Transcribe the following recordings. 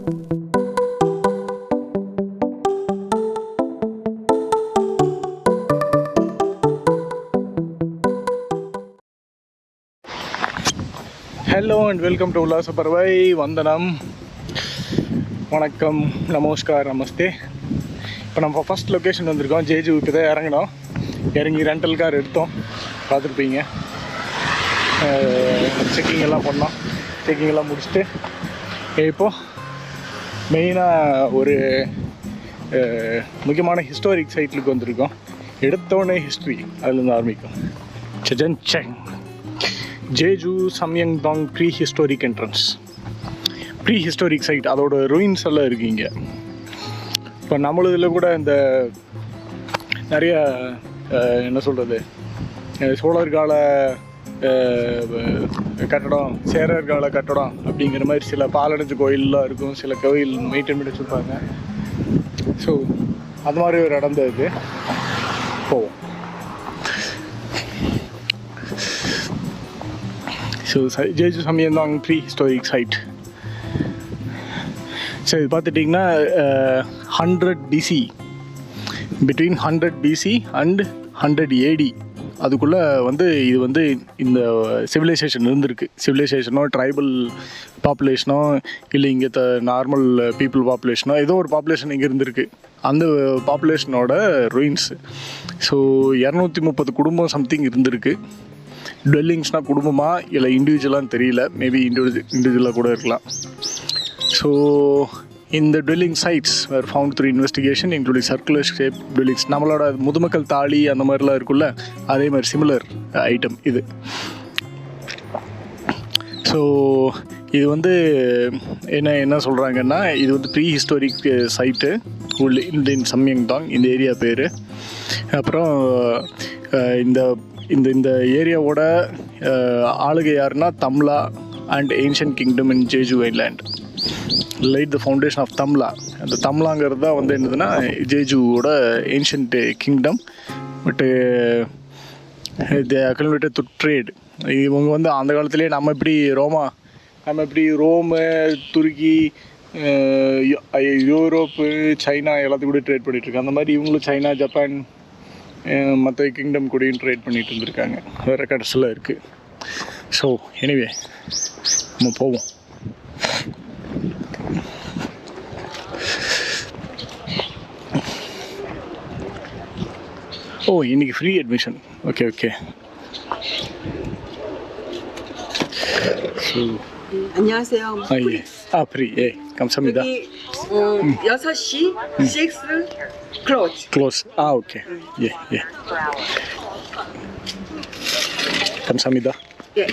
Hello and welcome to உல்லாச பறவை. வந்தனம், வணக்கம், நமஸ்கார், நமஸ்தே. இப்போ நம்ம ஃபஸ்ட் லொக்கேஷன் வந்திருக்கோம். ஜேஜுவுக்கு தான் இறங்கினோம். இறங்கி ரெண்டல் கார் எடுத்தோம், பார்த்துருப்பீங்க. செக்கிங் எல்லாம் பண்ணோம். செக்கிங் எல்லாம் முடிச்சுட்டு இப்போது மெயினாக ஒரு முக்கியமான ஹிஸ்டாரிக் சைட்டுக்கு வந்திருக்கோம். எடுத்தோடனே ஹிஸ்ட்ரி அதுலேருந்து ஆரம்பிக்கும். செஜன் செங் Jeju Samyangdong prehistoric entrance, prehistoric site. அதோட ரூயின்ஸ் எல்லாம் இருக்குங்க. இப்போ நம்மளதில் கூட இந்த நிறைய என்ன சொல்கிறது, சோழர் கால கட்டடம், சேரர் கால கட்டடம் அப்படிங்கிற மாதிரி சில பாலடைஞ்ச கோயிலெலாம் இருக்கும். சில கோயில் மெயின்டைன் பண்ணி வச்சுருப்பாங்க. ஸோ அது மாதிரி ஒரு இடம் தான் இது. போவோம். So Jeju Samyangdong prehistoric site. So இது பார்த்துட்டிங்கன்னா 100 BC, between 100 BC and 100 AD அதுக்குள்ளே இது இந்த சிவிலைசேஷன் இருந்திருக்கு. சிவிலைசேஷனோ ட்ரைபல் பாப்புலேஷனோ இல்லை இங்கே நார்மல் பீப்புள் பாப்புலேஷனோ ஏதோ ஒரு பாப்புலேஷன் இங்கே இருந்திருக்கு. அந்த பாப்புலேஷனோட ரூயின்ஸ். ஸோ 230 குடும்பம் சம்திங் இருந்திருக்கு. டுவெல்லிங்ஸ்னால் குடும்பமாக இல்லை இண்டிவிஜுவலான்னு தெரியல, மேபி இண்டிவிஜுவலாக கூட இருக்கலாம். ஸோ இந்த dwelling sites were found through investigation including circular shape dwellings. நம்மளோட முதுமக்கள் தாலி அந்த மாதிரிலாம் இருக்குல்ல, அதே மாதிரி சிமிலர் ஐட்டம் இது. ஸோ இது என்ன சொல்கிறாங்கன்னா, இது prehistoric site in Samyangdong, இந்த ஏரியா பேர். அப்புறம் இந்த ஏரியாவோட ஆளுகை யாருன்னா Tamla and ancient kingdom in Jeju island. Laid the foundation of Tamla. அந்த தம்லாங்கிறது தான் என்னதுன்னா ஜேஜுவோட ஏன்ஷியன்ட் கிங்டம். பட்டு தி கன்வெர்ட்டட் டு ட்ரேட். இவங்க அந்த காலத்துலேயே நம்ம எப்படி ரோமு, துருக்கி, யூரோப்பு, சைனா எல்லாத்துக்கும் கூட ட்ரேட் பண்ணிகிட்ருக்காங்க. அந்த மாதிரி இவங்களும் சைனா, ஜப்பான், மற்ற கிங்டம் கூடயும் ட்ரேட் பண்ணிகிட்டு இருந்திருக்காங்க. வேறு ரெக்கார்ட்ஸ்லாம் இருக்குது. ஸோ எனிவே நம்ம போவோம். ஓ, இன்னைக்கு free admission. Okay. So 안녕하세요. 예. 프리. 예. 감사합니다. 여기 6시 6 close. 오케이. 예. 감사합니다. 예.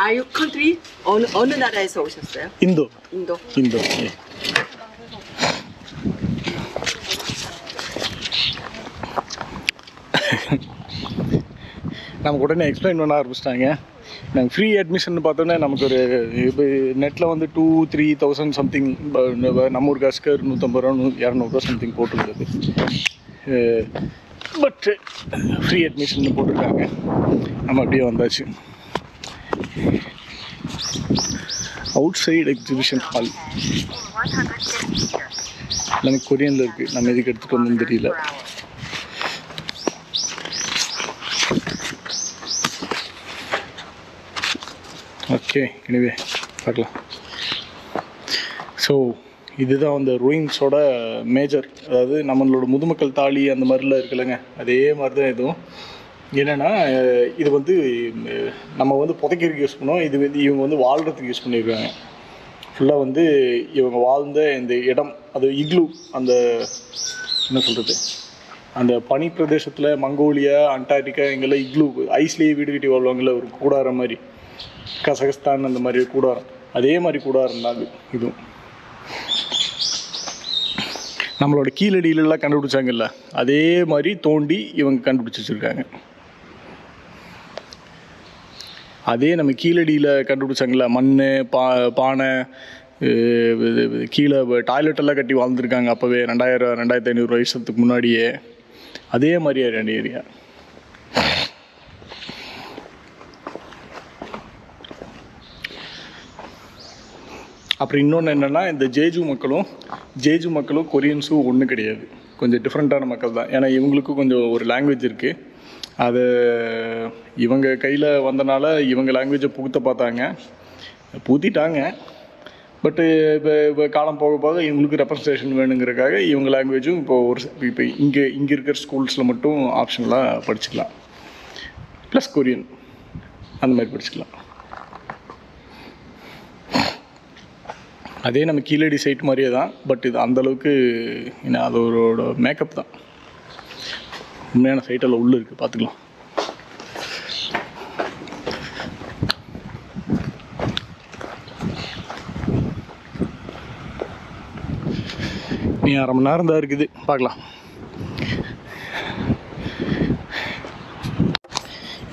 Are you country? 어느 나라에서 오셨어요? 인도. 예. நமக்கு உடனே எக்ஸ்பிளைன் பண்ண ஆரம்பிச்சிட்டாங்க. நாங்கள் ஃப்ரீ அட்மிஷன் பார்த்தோன்னே நமக்கு ஒரு இப்போ நெட்டில் 2,000-3,000 சம்திங், நம்ம ஒரு காசுக்கு 150 ரூபா 200 ரூபா சம்திங் போட்டிருந்தது. பட் ஃப்ரீ அட்மிஷன் போட்டிருக்காங்க. நம்ம அப்படியே வந்தாச்சு. அவுட் சைடு எக்ஸிபிஷன் ஹால் எல்லாமே கொரியனில் இருக்குது. நம்ம எதுக்கு எடுத்துகிட்டு வந்தோம்னு தெரியல. ஓகே, எனிவே பார்க்கலாம். ஸோ இதுதான் அந்த ரூயின்ஸோட மேஜர். அதாவது நம்மளோட முதுமக்கள் தாலி அந்த மாதிரிலாம் இருக்குல்லங்க, அதே மாதிரி தான் இதுவும். என்னென்னா இது நம்ம புதைக்கிறதுக்கு யூஸ் பண்ணோம். இது இவங்க வாழ்கிறதுக்கு யூஸ் பண்ணியிருக்காங்க. ஃபுல்லாக இவங்க வாழ்ந்த இந்த இடம், அது இக்லூ, அந்த என்ன சொல்கிறது, அந்த பனி பிரதேசத்தில் மங்கோலியா, அண்டார்டிகா இங்கெல்லாம் இக்லூ ஐஸ்லேயே வீடு கட்டி வாழ்வாங்கள்ல, ஒரு கூடாரம் மாதிரி. கசகஸ்தான் அந்த மாதிரி கூடாரம், அதே மாதிரி கூடாரம் தான் இதுவும். நம்மளோட கீழடியிலலாம் கண்டுபிடிச்சாங்கல்ல, அதே மாதிரி தோண்டி இவங்க கண்டுபிடிச்சி வச்சுருக்காங்க. அதே நம்ம கீழடியில் கண்டுபிடிச்சாங்கல்ல, மண், பானை, கீழே டாய்லெட்டெல்லாம் கட்டி வாழ்ந்துருக்காங்க அப்போவே 2000-2500 வருஷத்துக்கு முன்னாடியே. அதே மாதிரியே ரெண்டு ஏரியா. அப்புறம் இன்னொன்று என்னென்னா இந்த ஜேஜு மக்களும் கொரியன்ஸும் ஒன்றும் கிடையாது, கொஞ்சம் டிஃப்ரெண்ட்டான மக்கள் தான். ஏன்னா இவங்களுக்கும் கொஞ்சம் ஒரு லாங்குவேஜ் இருக்குது, அது இவங்க கையில் வந்தனால இவங்க லாங்குவேஜை புகுத்திட்டாங்க. பட்டு இப்போ காலம் போக போக இவங்களுக்கு ரெப்ரசன்டேஷன் வேணுங்கிறதுக்காக இவங்க லாங்குவேஜும் இப்போ இங்கே இருக்கிற ஸ்கூல்ஸில் மட்டும் ஆப்ஷனலாக படிச்சுக்கலாம், ப்ளஸ் கொரியன் அந்த மாதிரி படிச்சுக்கலாம். அதே நம்ம கீழடி சைட் மாதிரியே தான், பட் இது அந்தளவுக்கு என்ன அதோட மேக்கப் தான். உண்மையான சைட்டெல்லாம் உள்ளே இருக்குது, பார்த்துக்கலாம். நீ 1/2 மணி நேரம் தான் இருக்குது, பார்க்கலாம்.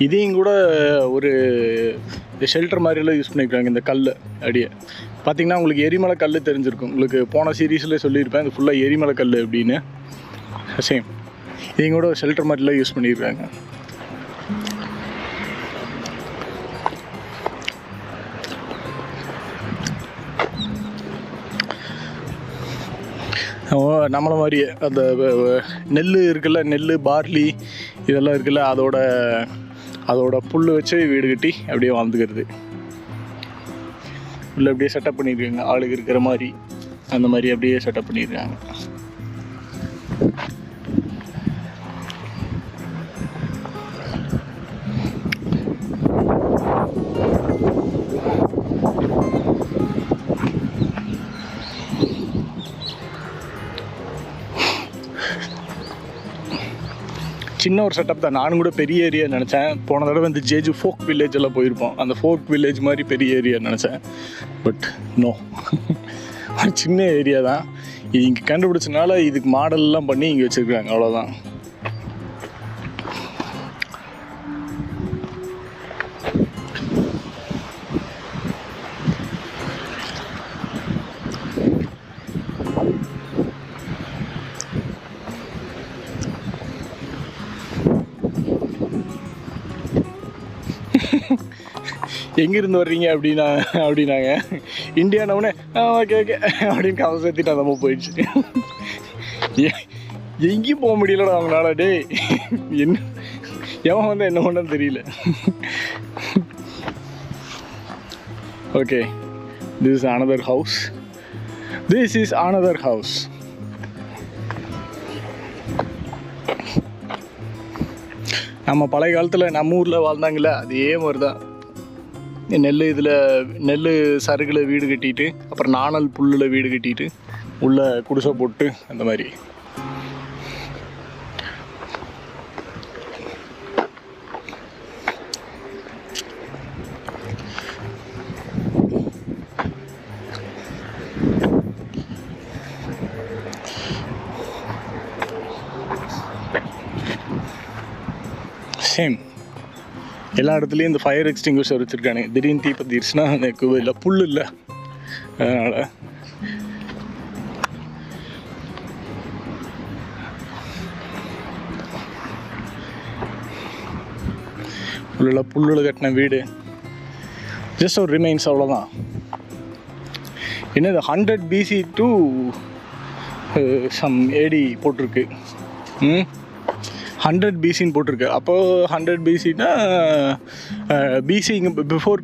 இதையும் கூட ஒரு ஷெல்டர் மாதிரியெல்லாம் யூஸ் பண்ணியிருக்காங்க. இந்த கல் அடியே பார்த்திங்கன்னா உங்களுக்கு எரிமலை கல் தெரிஞ்சிருக்கும், உங்களுக்கு போன சீரீஸில் சொல்லியிருப்பேன் இது ஃபுல்லாக எரிமலை கல் அப்படின்னு. சேம் இதையும் கூட ஷெல்டர் மாதிரிலாம் யூஸ் பண்ணியிருக்காங்க. நம்மளை மாதிரியே அந்த நெல் இருக்குல்ல, நெல் பார்லி இதெல்லாம் இருக்குல்ல, அதோட புல் வச்சு வீடு கட்டி அப்படியே வாழ்ந்துக்கிறது. உள்ள அப்படியே செட்டப் பண்ணியிருக்காங்க, ஆளுக்கு இருக்கிற மாதிரி அந்த மாதிரி அப்படியே செட்டப் பண்ணியிருக்காங்க. சின்ன ஒரு செட்டப் தான், நானும் கூட பெரிய ஏரியா நினச்சேன். போன தடவை இந்த ஜேஜு ஃபோக் வில்லேஜ் எல்லாம் போயிருப்போம், அந்த ஃபோக் வில்லேஜ் மாதிரி பெரிய ஏரியா நினச்சேன். பட் நோ, ஒரு சின்ன ஏரியா தான். இது இங்கே கண்டுபிடிச்சனால இதுக்கு மாடல்லாம் பண்ணி இங்கே வச்சுருக்காங்க, அவ்வளோதான். எங்கேருந்து வர்றீங்க அப்படின்னாங்க. இந்தியானவுனே ஓகே அப்படின்னு கதை சேர்த்திட்டு நம்ம போயிடுச்சு. எங்கேயும் போக முடியலடா அவங்களால. டே என்ன எவன் வந்து என்ன பண்ணன்னு தெரியல. Okay, this is another house. நம்ம பழைய காலத்தில் நம்ம ஊரில் வாழ்ந்தாங்களே அதே மாதிரி தான். நெல் சருகில் வீடு கட்டிட்டு, அப்புறம் நாணல் புல்லில் வீடு கட்டிட்டு, உள்ள குடிசை போட்டு அந்த மாதிரி. சேம் எல்லா இடத்துலையும் இந்த ஃபயர் எக்ஸ்டிங்விஷர் வச்சுருக்கானுங்க. திடீர்னு தீ பற்றிடுச்சுன்னா எனக்கு இல்லை, புல் இல்லை, அதனால். புல்லில் கட்டின வீடு, ஜஸ்ட் ஒரு ரிமைன்ஸ், அவ்வளோதான். என்னது 100 BC to some AD போட்டிருக்கு. 100 BCன்னு போட்டிருக்கு. அப்போது 100 BCனா BC பிஃபோர்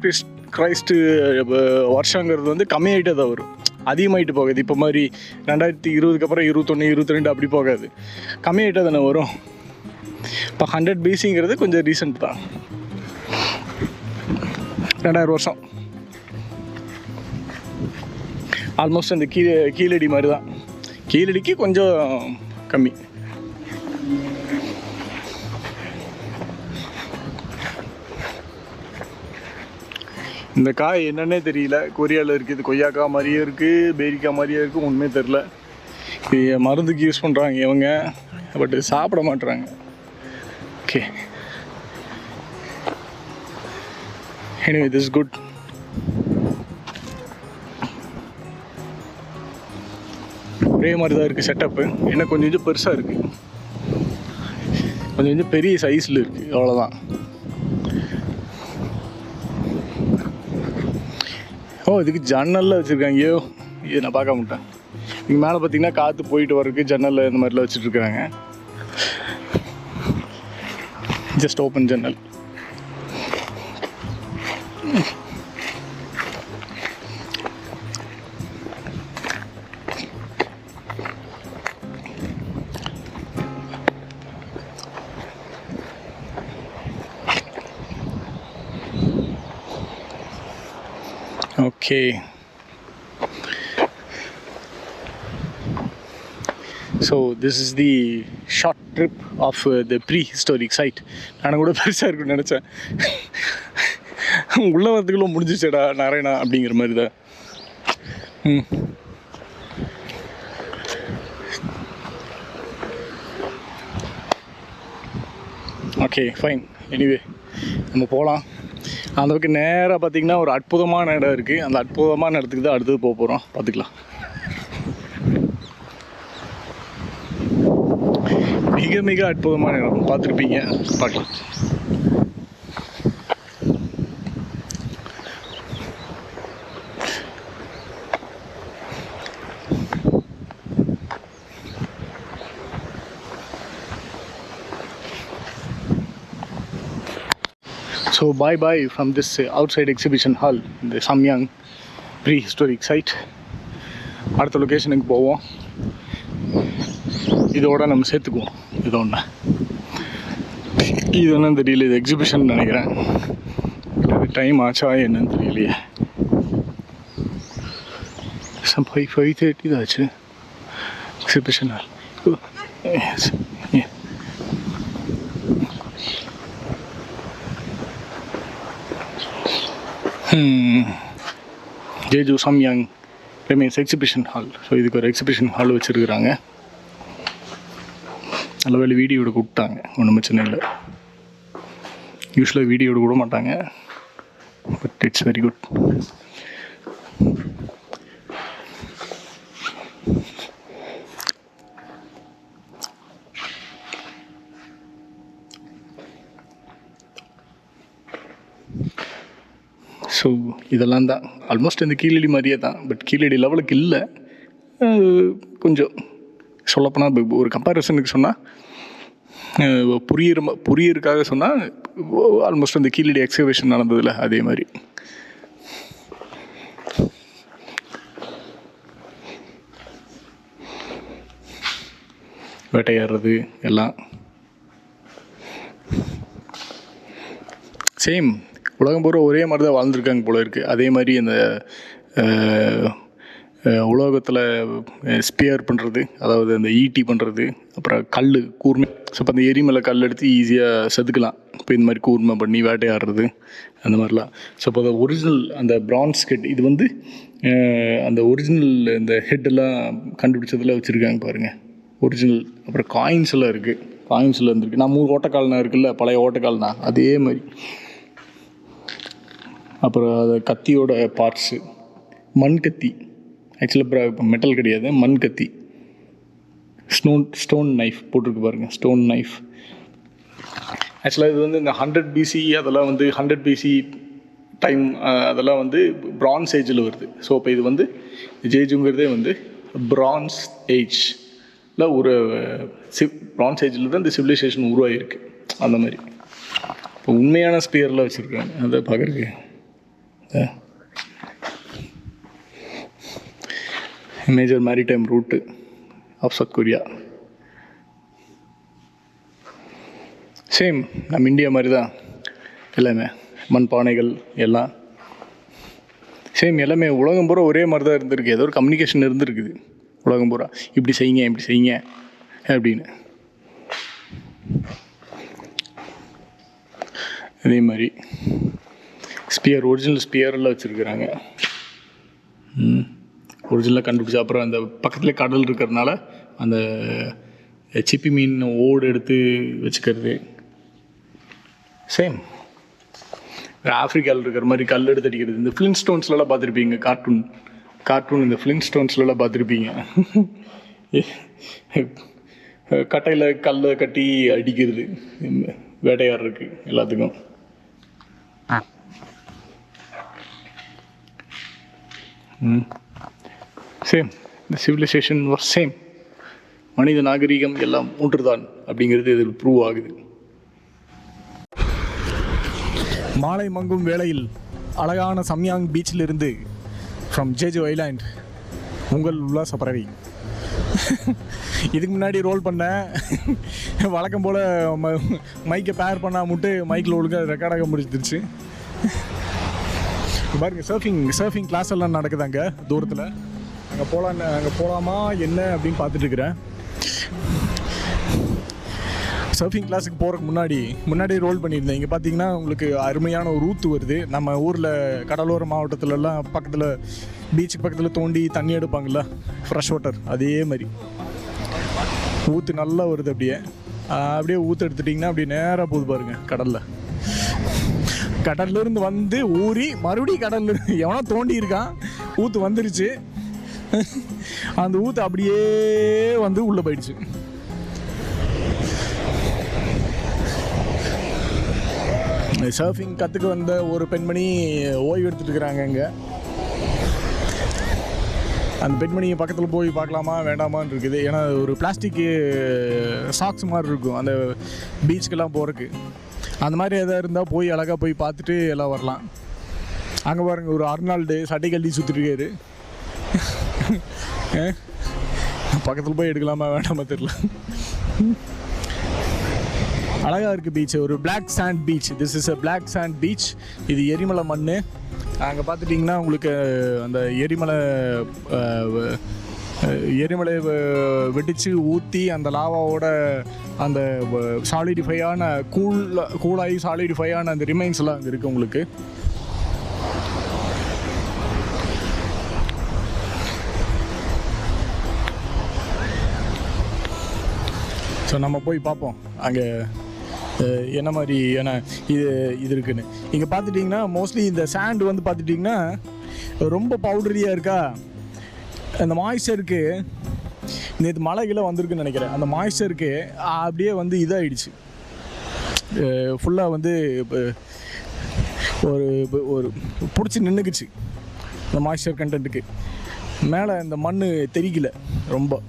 கிரைஸ்ட்டு வருஷங்கிறது வந்து கம்மியாகிட்டே தான் வரும், அதிகமாகிட்டு போகாது. இப்போ மாதிரி 2020 அப்புறம் 21, 22 அப்படி போகாது, கம்மியாகிட்டே தானே வரும். இப்போ 100 BCங்கிறது கொஞ்சம் ரீசெண்ட் தான், 2000 வருஷம். ஆல்மோஸ்ட் அந்த கீழடி மாதிரி தான், கீழடிக்கு கொஞ்சம் கம்மி. இந்த காய் என்னன்னே தெரியல, கொரியாவில் இருக்குது. இது கொய்யாக்காய் மாதிரியே இருக்குது, பேரிக்காய் மாதிரியே இருக்குது, ஒன்றுமே தெரில. இது மருந்துக்கு யூஸ் பண்ணுறாங்க இவங்க, பட் சாப்பிட மாட்டுறாங்க. Okay, anyway, this is good. ஒரே மாதிரி தான் இருக்குது செட்டப்பு, என்ன கொஞ்சம் பெருசாக இருக்குது, கொஞ்சம் பெரிய சைஸில் இருக்குது, அவ்வளோதான். ஓ ஓ, இதுக்கு ஜன்னலில் வச்சுருக்காங்க. ஐயோ, இது நான் பார்க்க மாட்டேன். இங்கே மேலே பார்த்தீங்கன்னா காற்று போயிட்டு வர்றதுக்கு ஜன்னலில் இந்த மாதிரிலாம் வச்சுட்ருக்காங்க. ஜஸ்ட் ஓப்பன் ஜன்னல். Okay. So this is the short trip of the prehistoric site. நான் கூட பெருசாக இருக்குன்னு நினச்சேன். உள்ளே வரதுக்குள்ள முடிஞ்சிச்சேடா நாராயணா அப்படிங்கிற மாதிரி தான். Okay, fine. எனிவே நம்ம போகலாம். அந்த பக்கம் நேராக பார்த்திங்கன்னா ஒரு அற்புதமான இடம் இருக்குது. அந்த அற்புதமான இடத்துக்கு தான் அடுத்தது போக போகிறோம். பார்த்துக்கலாம். மிக மிக அற்புதமான இடம், பார்த்துருப்பீங்க. பார்க்கலாம். So bye from this outside exhibition hall, the Samyang prehistoric site. அடுத்த லொக்கேஷனுக்கு போவோம். இதோட நம்ம சேர்த்துக்குவோம். இது ஒன்று, இது என்னன்னு தெரியல. இது எக்ஸிபிஷன் நினைக்கிறேன். டைம் ஆச்சா என்னன்னு தெரியலையே. 5:30 தான் ஆச்சு. Exhibition hall. Jeju Samyang remains exhibition hall. So இதுக்கு ஒரு எக்ஸிபிஷன் ஹால் வச்சுருக்குறாங்க. நல்ல வேலை வீடியோ எடுக்க விட்டாங்க. ஒன்றும் பிரச்சனை இல்லை. யூஸ்வலாக வீடியோ எடுக்க விட மாட்டாங்க. But it's very good. So இதெல்லாம் தான் ஆல்மோஸ்ட் இந்த கீழடி மாதிரியே தான். பட் கீழடி லெவலுக்கு இல்லை. கொஞ்சம் சொல்லப்போனால் ஒரு கம்பேரிசனுக்கு சொன்னால், புரியறதுக்காக சொன்னால் ஆல்மோஸ்ட் அந்த கீழடி எக்ஸ்கவேஷன் நடந்ததில்ல அதே மாதிரி. வேட்டையாடுறது எல்லாம் சேம். உலகம் பூரா ஒரே மாதிரி தான் வாழ்ந்துருக்காங்க போல இருக்குது. அதே மாதிரி அந்த உலோகத்தில் ஸ்பியர் பண்ணுறது, அதாவது அந்த ஈட்டி பண்ணுறது, அப்புறம் கல் கூர்மை. ஸோ இப்போ அந்த எரிமலை கல் எடுத்து ஈஸியாக செதுக்கலாம். இப்போ இந்த மாதிரி கூர்மை பண்ணி வேட்டையாடுறது அந்த மாதிரிலாம். ஸோ இப்போ அந்த ஒரிஜினல் அந்த பிரான்ஸ் ஹெட், இது வந்து அந்த ஒரிஜினல் இந்த ஹெட்டெல்லாம் கண்டுபிடிச்சதில் வச்சுருக்காங்க பாருங்கள், ஒரிஜினல். அப்புறம் காயின்ஸ் எல்லாம் இருக்குது. காயின்ஸில் இருந்துருக்கு. நான் 3 ஓட்டக்கால்னா இருக்குல்ல, பழைய ஓட்டக்கால்னா அதே மாதிரி. அப்புறம் அது கத்தியோட பார்ட்ஸு, மண் கத்தி. ஆக்சுவலாக இப்போ மெட்டல் கிடையாது, மண் கத்தி. ஸ்டோன் நைஃப் போட்டிருக்கு பாருங்கள், ஸ்டோன் நைஃப். ஆக்சுவலாக இது வந்து இந்த 100 BC அதெல்லாம் வந்து 100 BC டைம் அதெல்லாம் வந்து பிரான்ஸ் ஏஜில் வருது. ஸோ இப்போ இது வந்து ஜேஜுங்கிறதே வந்து பிரான்ஸ் ஏஜில் ஒரு பிரான்ஸ் ஏஜில் தான் இந்த சிவிலைசேஷன் உருவாகிருக்கு. அந்த மாதிரி இப்போ உண்மையான ஸ்பியரில் வச்சுருக்காங்க. அதை பார்க்குறதுக்கு major maritime route of South Korea. Same நம்ம இந்தியா மாதிரி தான் எல்லாமே. மண்பானைகள் எல்லாம் சேம். எல்லாமே உலகம் பூரா ஒரே மாதிரி தான் இருந்திருக்கு. ஏதோ ஒரு கம்யூனிகேஷன் இருந்திருக்குது உலகம் பூரா. இப்படி செய்யுங்க, இப்படி செய்யுங்க அப்படின்னு. அதே மாதிரி ஸ்பியர், ஒரிஜினல் ஸ்பியரெல்லாம் வச்சுருக்குறாங்க. ஒரிஜினலாக கண்டுபிடிச்சா. அப்புறம் அந்த பக்கத்துலேயே கடல் இருக்கிறதுனால அந்த சிப்பி மீன் ஓடு எடுத்து வச்சுக்கிறது. சேம் ஆஃப்ரிக்காவில் இருக்கிற மாதிரி கல் எடுத்து அடிக்கிறது. இந்த ஃப்ளின் ஸ்டோன்ஸ்லாம் பார்த்துருப்பீங்க, கார்ட்டூன் இந்த ஃப்ளின் ஸ்டோன்ஸ்லாம் பார்த்துருப்பீங்க. கட்டையில் கல்லை கட்டி அடிக்கிறது வேட்டையாடுறதுக்கு எல்லாத்துக்கும். சேம், இந்த சிவிலைசேஷன் வாஸ் சேம். மனித நாகரிகம் எல்லாம் ஒன்றுதான் அப்படிங்கிறது இதில் ப்ரூவ் ஆகுது. மாலை மங்கும் வேளையில் அழகான சம்யாங் பீச்சிலிருந்து ஃப்ரம் ஜேஜோ ஐலாண்ட் உங்கள் உல்லாச பறவை. இதுக்கு முன்னாடி ரோல் பண்ணேன், வழக்கம் போல் மைக்கை பேர் பண்ணால் மட்டும் மைக்கில் ஒழுங்காக ரெக்கார்டாக முடிச்சிருச்சு. பாருங்க, சர்ஃபிங் கிளாஸ் எல்லாம் நடக்குது அங்கே தூரத்தில். அங்கே போகலாமா என்ன அப்படின்னு பார்த்துட்டு இருக்கிறேன். சர்ஃபிங் கிளாஸுக்கு போகிறதுக்கு முன்னாடி ரோல் பண்ணியிருந்தேன். இங்கே பார்த்தீங்கன்னா உங்களுக்கு அருமையான ஒரு ஊற்று வருது. நம்ம ஊரில் கடலோர மாவட்டத்துலலாம் பக்கத்தில் பீச்சுக்கு பக்கத்தில் தோண்டி தண்ணி எடுப்பாங்கள்ல, ஃப்ரெஷ் வாட்டர், அதே மாதிரி ஊற்று நல்லா வருது. அப்படியே ஊற்று எடுத்துட்டிங்கன்னா அப்படியே நேராக போகுது பாருங்கள் கடலில். கடல்லேருந்து வந்து ஊறி மறுபடியும் கடலில் எவனோ தோண்டி இருக்கான், ஊற்று வந்துருச்சு. அந்த ஊற்று அப்படியே வந்து உள்ளே போயிடுச்சு. சர்ஃபிங் கற்றுக்க வந்த ஒரு பெண்மணி ஓய்வு எடுத்துகிட்டு இருக்கிறாங்க இங்கே. அந்த பெண்மணியை பக்கத்தில் போய் பார்க்கலாமா வேண்டாமான்னு இருக்குது. ஏன்னா ஒரு பிளாஸ்டிக்கு சாக்ஸ் மாதிரி இருக்கும் அந்த பீச்சுக்கெல்லாம் போகிறதுக்கு. அந்த மாதிரி எதாவது இருந்தால் போய் அழகாக போய் பார்த்துட்டு எல்லாம் வரலாம். அங்கே பாருங்கள், ஒரு அர்னால்டு சட்டை கழட்டி சுற்றிட்டுருக்காரு. பக்கத்தில் போய் எடுக்கலாமா வேண்டாமா தெரியல. அழகாக இருக்குது பீச். ஒரு black sand beach. This is a black sand beach. இது எரிமலை மண். அங்கே பார்த்துட்டிங்கன்னா உங்களுக்கு அந்த எரிமலை வெடித்து ஊற்றி அந்த லாவாவோட அந்த சாலிடிஃபையான கூலாகி சாலிடிஃபையான அந்த ரிமைன்ஸ்லாம் அங்கே இருக்குது உங்களுக்கு. ஸோ நம்ம போய் பார்ப்போம் அங்கே என்ன மாதிரி இது இருக்குன்னு. இங்கே பார்த்துட்டிங்கன்னா மோஸ்ட்லி இந்த சாண்ட் வந்து பார்த்துட்டிங்கன்னா ரொம்ப பவுடரியாக இருக்கா. அந்த மாய்ஸ்சருக்கு நேற்று மழைகளாக வந்திருக்குன்னு நினைக்கிறேன். அந்த மாய்ஸ்சருக்கு அப்படியே வந்து இதாகிடுச்சு. ஃபுல்லாக வந்து ஒரு பிடிச்சி நின்றுக்குச்சு இந்த மாய்ஸ்சர் கண்டென்ட்டுக்கு. மேலே இந்த மண் தெரிக்கல, ரொம்ப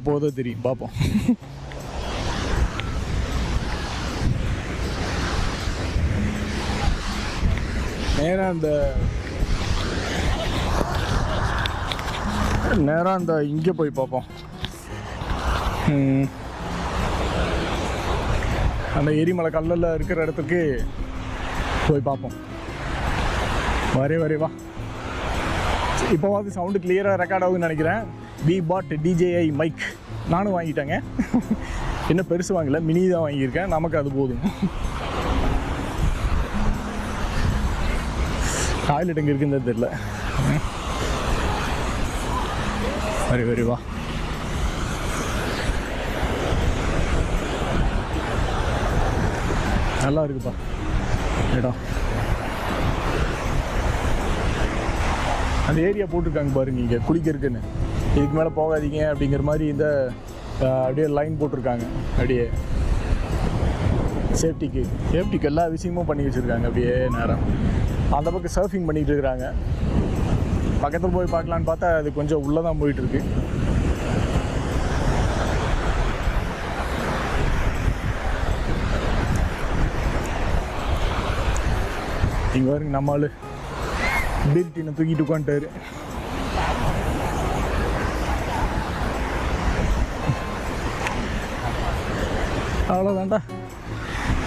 போதோ தெரியும், பார்ப்போம். நேராக அந்த இங்கே போய் பார்ப்போம். அந்த எரிமலை கல்லில் இருக்கிற இடத்துக்கு போய் பார்ப்போம். வா. இப்போவாது சவுண்டு கிளியராக ரெக்கார்ட் ஆகுதுன்னு நினைக்கிறேன். We bought DJI mic. நானும் வாங்கிட்டேங்க. இன்னும் பெருசு வாங்கலை, மினி தான் வாங்கியிருக்கேன். நமக்கு அது போதும். டாய்லெட் எங்கே இருக்குன்னு தெரியல. வா. நல்லா இருக்குப்பா இடம். அந்த ஏரியா போட்டிருக்காங்க பாருங்க, இங்கே குளிக்கிறதுக்குன்னு. இதுக்கு மேலே போகாதீங்க அப்படிங்கிற மாதிரி இந்த அப்படியே லைன் போட்டிருக்காங்க. அப்படியே சேஃப்டிக்கு எல்லா விஷயமும் பண்ணி வச்சுருக்காங்க. அப்படியே நேரம் அந்த பக்கம் சர்ஃபிங் பண்ணிகிட்டு இருக்கிறாங்க. பக்கத்தில் போய் பார்க்கலான்னு பார்த்தா அது கொஞ்சம் உள்ளே தான் போயிட்டுருக்கு. இங்கே பாருங்க, நம்ம ஆள் பீல்ட்டினை தூக்கிட்டு உட்காந்துட்டாரு. அவ்வளோதான்டா,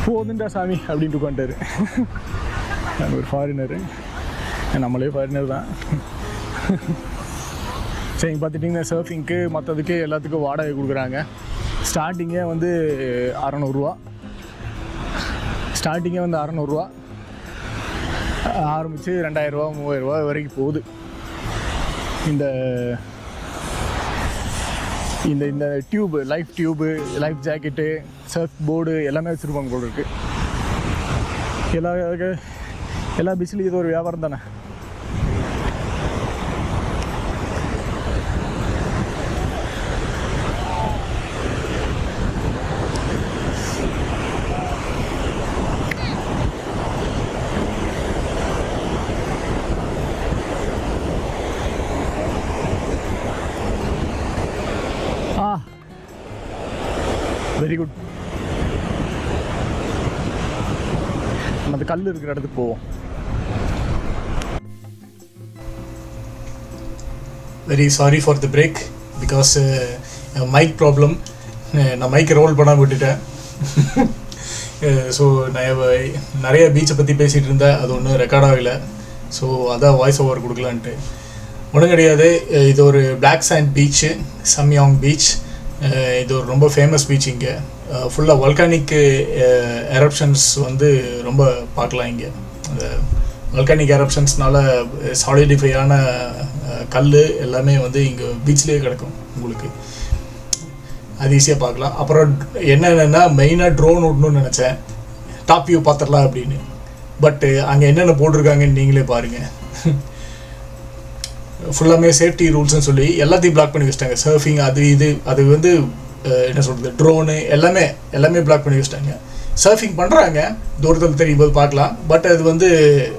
போதுண்டா சாமி அப்படின்ட்டு உட்காந்துட்டாரு. ஒரு ஃபாரினரு, நம்மளே ஃபாரினர் தான். சரி, பார்த்துட்டிங்கன்னா சர்ஃபிங்க்கு மற்றதுக்கு எல்லாத்துக்கும் வாடகை கொடுக்குறாங்க. ஸ்டார்டிங்கே வந்து 600 ரூபா. ஆரம்பித்து 2000 ரூபா 3000 ரூபா வரைக்கும் போகுது. இந்த இந்த இந்த tube, life jacket, surf board எல்லாமே வச்சுருப்பாங்க போல இருக்குது. எல்லா பீச்லையும் இது ஒரு வியாபாரம் தானே. கல் இருக்கிற இடத்துக்கு போவோம். Very sorry for the break because mic problem. நான் மைக்கை ரோல் பண்ணாமல் விட்டுட்டேன். ஸோ நான் நிறைய பீச்சை பற்றி பேசிகிட்டு இருந்தேன், அது ஒன்றும் ரெக்கார்ட் ஆகலை. ஸோ அதான் வாய்ஸ் ஓவர் கொடுக்கலான்ட்டு. ஒன்றும் கிடையாது, இது ஒரு பிளாக் சாண்ட் பீச்சு, சம்யாங் பீச். இது ஒரு ரொம்ப ஃபேமஸ் பீச். இங்கே ஃபுல்லாக வல்கானிக் எரப்ஷன்ஸ் வந்து ரொம்ப பார்க்கலாம். இங்கே அந்த வல்கானிக் எரப்ஷன்ஸ்னால சாலிடிஃபையான கல் எல்லாமே வந்து இங்கே பீச்லேயே கிடக்கும் உங்களுக்கு. அது ஈஸியாக பார்க்கலாம். அப்புறம் என்னென்னா மெயினாக ட்ரோன் விடணும்னு நினச்சேன், டாப் வியூ பார்த்துடலாம் அப்படின்னு. பட்டு அங்கே என்னென்ன போட்டிருக்காங்கன்னு நீங்களே பாருங்கள். ஃபுல்லாமே சேஃப்டி ரூல்ஸ்னு சொல்லி எல்லாத்தையும் பிளாக் பண்ணி வச்சிட்டாங்க. சர்ஃபிங் அது இது அது வந்து என்ன சொல்கிறது, ட்ரோனு எல்லாமே பிளாக் பண்ணி வச்சிட்டாங்க. சர்ஃபிங் பண்ணுறாங்க, தூரத்தில் தெரியும் போது பார்க்கலாம். பட் அது வந்து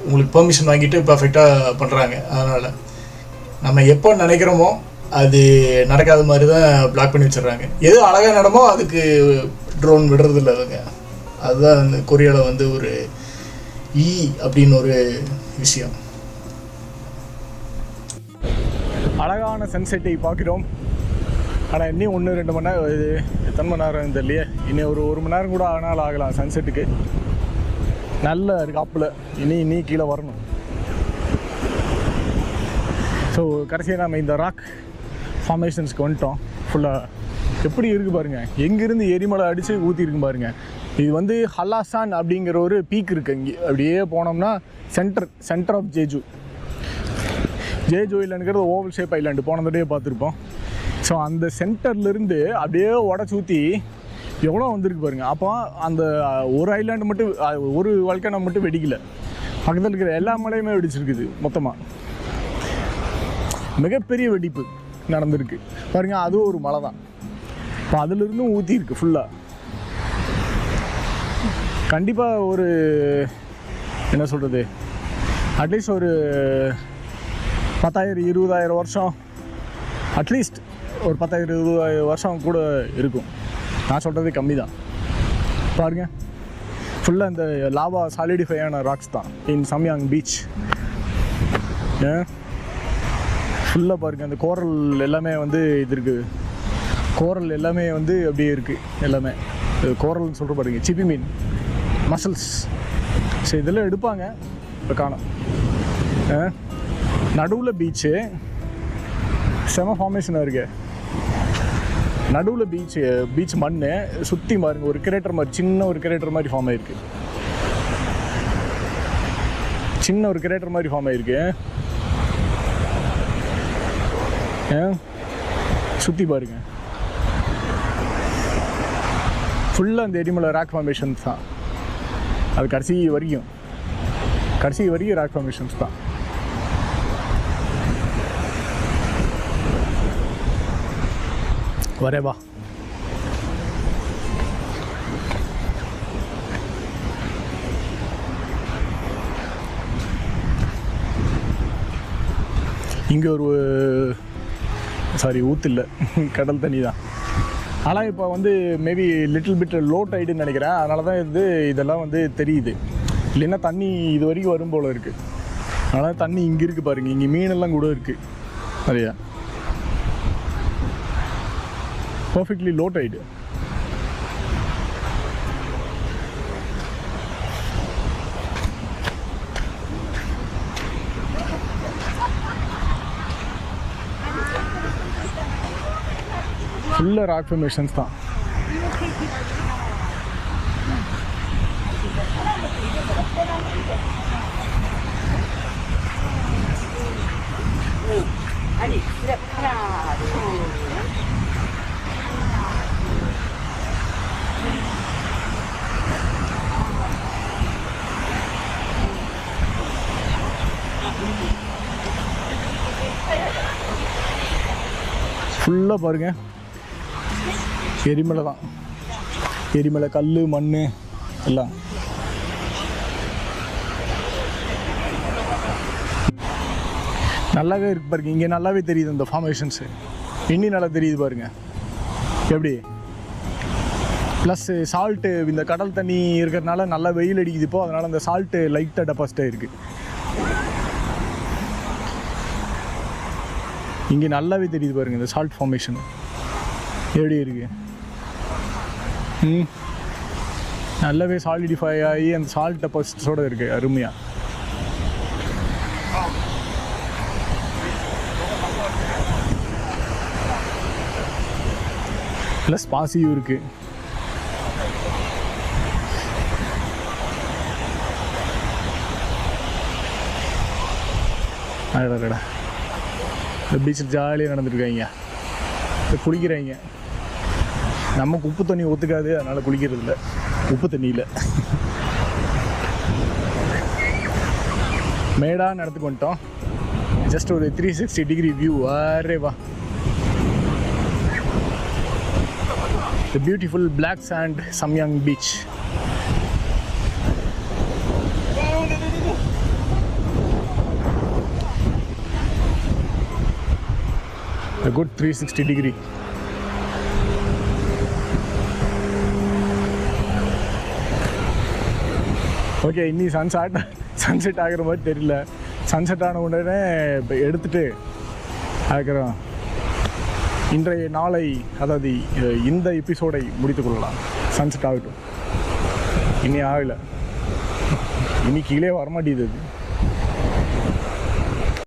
உங்களுக்கு பெர்மிஷன் வாங்கிட்டு பர்ஃபெக்டாக பண்ணுறாங்க. அதனால் நம்ம எப்போ நினைக்கிறோமோ அது நடக்காத மாதிரி தான் பிளாக் பண்ணி வச்சிடுறாங்க. எது அழகாக நடமோ அதுக்கு ட்ரோன் விடுறதில்ல அவங்க. அதுதான் அந்த கொரியாவில் வந்து ஒரு அப்படின்னு ஒரு விஷயம். அழகான சன்செட்டை பார்க்குறோம். ஆனால் இன்னும் 1-2 மணி நேரம், இது எத்தனை மணி நேரம் தெரியலையே, இன்னும் ஒரு 1 மணி நேரம் கூட ஆகலாம் சன்செட்டுக்கு. நல்லா இருக்குது அப்பில். இனி கீழே வரணும். ஸோ கடைசியாக நம்ம இந்த ராக் ஃபார்மேஷன்ஸ்க்கு வந்துட்டோம். ஃபுல்லாக எப்படி இருக்குது பாருங்கள், எங்கேருந்து எரிமலை அடித்து ஊற்றிருக்கு பாருங்கள். இது வந்து ஹல்லாசான் அப்படிங்கிற ஒரு பீக் இருக்குது. இங்கே அப்படியே போனோம்னா சென்டர் ஆஃப் ஜேஜு இல்லைங்கிறது ஓவல் ஷேப் ஐலாண்டு போன தடவையே பார்த்துருப்போம். ஸோ அந்த சென்டர்லேருந்து அப்படியே உடச்சி ஊற்றி எவ்வளோ வந்திருக்கு பாருங்கள். அப்போ அந்த ஒரு ஐலாண்டு மட்டும், ஒரு வல்கானோ மட்டும் வெடிக்கலை, பக்கத்தில் இருக்கிற எல்லா மலையுமே வெடிச்சிருக்குது மொத்தமாக. மிகப்பெரிய வெடிப்பு நடந்திருக்கு பாருங்கள். அதுவும் ஒரு மலை தான். இப்போ அதிலிருந்தும் ஊற்றிருக்கு ஃபுல்லாக. கண்டிப்பாக ஒரு என்ன சொல்கிறது, அட்லீஸ்ட் ஒரு 10,000-20,000 வருஷம், அட்லீஸ்ட் ஒரு 10,000-20,000 வருஷம் கூட இருக்கும். நான் சொல்கிறது கம்மி தான். பாருங்கள், ஃபுல்லாக இந்த லாவா சாலிடிஃபையான ராக்ஸ் தான் இன் சம்யாங் பீச். ஃபுல்லாக பாருங்கள், அந்த கோரல் எல்லாமே வந்து இது இருக்குது. கோரல் எல்லாமே வந்து அப்படியே இருக்குது. எல்லாமே கோரல்னு சொல்கிற பாருங்க, சிப்பி மீன், மசில்ஸ். ஸோ இதெல்லாம் எடுப்பாங்க. இப்போ காணும் நடுவில் பீச்சு, செம ஃபார்மேஷனாக இருக்கு. நடுவில் பீச் மண் சுற்றி பாருங்க, ஒரு கிரேட்டர் மாதிரி, சின்ன ஒரு கிரேட்டர் மாதிரி ஃபார்ம் ஆகிருக்கு. சின்ன ஒரு கிரேட்டர் மாதிரி ஃபார்ம் ஆகிருக்கு. சுற்றி பாருங்க, ஃபுல்லாக அந்த எரிமலை ராக் ஃபார்மேஷன்ஸ் தான். அது கடைசி வரைக்கும் ராக் ஃபார்மேஷன்ஸ் தான். வரேவா. இங்கே ஒரு ஊற்று இல்லை, கடல் தண்ணி தான். ஆனால் இப்போ வந்து மேபி லிட்டில் பிட் லோ டைடுன்னு நினைக்கிறேன். அதனால தான் இதெல்லாம் வந்து தெரியுது. இல்லைன்னா தண்ணி இது வரைக்கும் வரும் போல் இருக்குது. அதனால் தண்ணி இங்கே இருக்குது பாருங்கள். இங்கே மீனெல்லாம் கூட இருக்குது நிறையா. Perfectly low tide. ஃபுல்லாக ராக் ஃபார்மேஷன்ஸ் தான். ஃபுல்லாக பாருங்கள், எரிமலை தான். எரிமலை, கல், மண் எல்லாம். நல்லாவே இருக்கு பாருங்க. இங்கே நல்லாவே தெரியுது இந்த ஃபார்மேஷன்ஸு. இன்னும் நல்லா தெரியுது பாருங்க. எப்படி ப்ளஸ் சால்ட்டு இந்த கடல் தண்ணி இருக்கிறதுனால நல்லா வெயில் அடிக்குது இப்போ, அதனால் அந்த சால்ட்டு லைட்டாக டெபாசிட் ஆகிருக்கு. இங்கே நல்லாவே தெரியுது பாருங்கள் இந்த சால்ட் ஃபார்மேஷன் எப்படி இருக்குது. நல்லாவே சாலிடிஃபை ஆகி அந்த சால்ட் டெபாசிட்ஸோடு இருக்குது அருமையாக. ப்ளஸ் பாசியும் இருக்குது. அடடா, இந்த பீச்சில் ஜாலியாக நடந்துருக்காங்க, குளிக்கிறாங்க. நமக்கு உப்பு தண்ணி ஒத்துக்காது, அதனால் குளிக்கிறது இல்லை உப்பு தண்ணியில். மேடான இடத்துக்கு வந்துட்டோம். ஜஸ்ட் ஒரு 360 டிகிரி வியூ. அரே வா, the beautiful black sand Samyang beach. A good 360 degree. Okay, இன்னி சன்செட் ஆகிற மாதிரி தெரியல. சன்செட் ஆன உடனே இப்போ எடுத்துகிட்டு ஆகிறோம். இன்றைய நாளை, அதாவது இந்த எபிசோடை முடித்து கொள்ளலாம். சன்செட் ஆகட்டும். இனி ஆகலை, இனி கீழே வரமாட்டேங்குது.